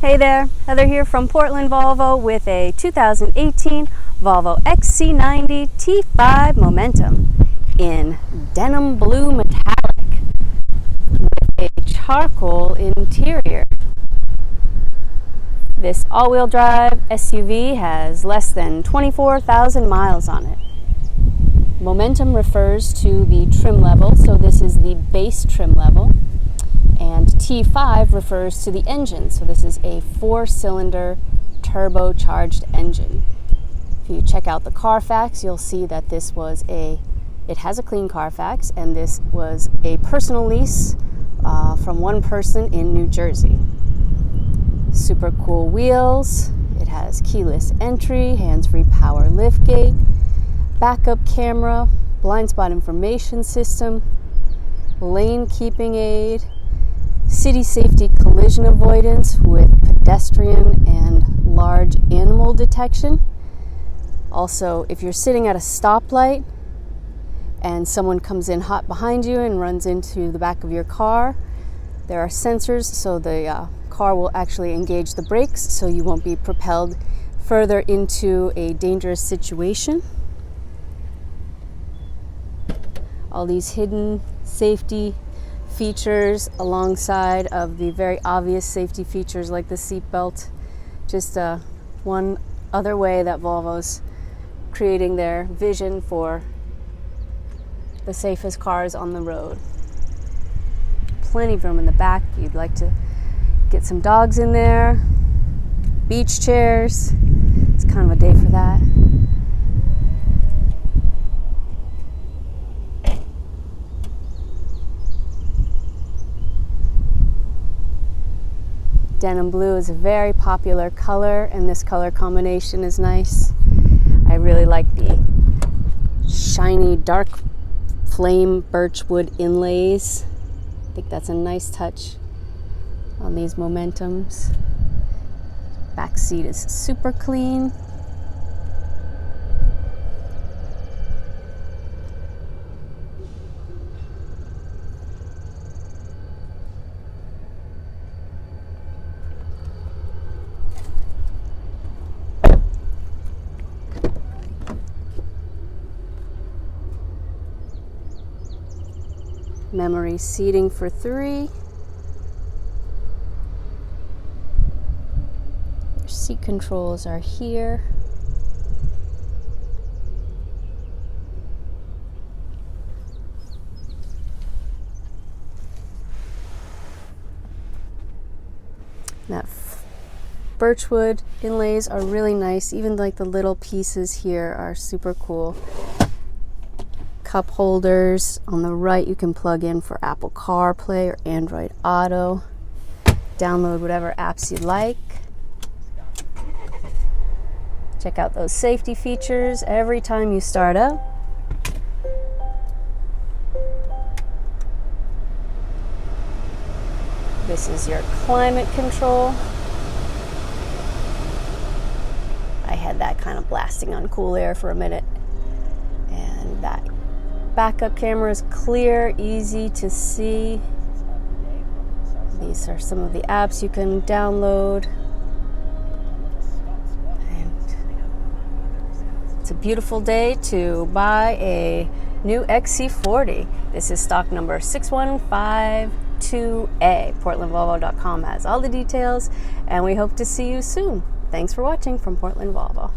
Hey there, Heather here from Portland Volvo with a 2018 Volvo XC90 T5 Momentum in denim blue metallic with a charcoal interior. This all-wheel drive SUV has less than 24,000 miles on it. Momentum refers to the trim level, so this is the base trim level. And T5 refers to the engine, so this is a 4-cylinder turbocharged engine. If you check out the Carfax, you'll see that it has a clean Carfax, and this was a personal lease from one person in New Jersey. Super cool wheels. It has keyless entry, hands-free power liftgate, backup camera, blind spot information system, lane keeping aid, city safety collision avoidance with pedestrian and large animal detection. Also, if you're sitting at a stoplight and someone comes in hot behind you and runs into the back of your car, there are sensors so the car will actually engage the brakes so you won't be propelled further into a dangerous situation. All these hidden safety features alongside of the very obvious safety features like the seat belt. Just one other way that Volvo's creating their vision for the safest cars on the road. Plenty of room in the back if you'd like to get some dogs in there. Beach chairs. It's kind of a day for that. Denim blue is a very popular color, and this color combination is nice. I really like the shiny dark flame birch wood inlays. I think that's a nice touch on these Momentums. Back seat is super clean. Memory seating for 3. Your seat controls are here. That birchwood inlays are really nice. Even like the little pieces here are super cool. Cup holders. On the right you can plug in for Apple CarPlay or Android Auto. Download whatever apps you like. Check out those safety features every time you start up. This is your climate control. I had that kind of blasting on cool air for a minute. And that backup camera is clear, easy to see. These are some of the apps you can download. And it's a beautiful day to buy a new XC40. This is stock number 6152A. PortlandVolvo.com has all the details, and we hope to see you soon. Thanks for watching from Portland Volvo.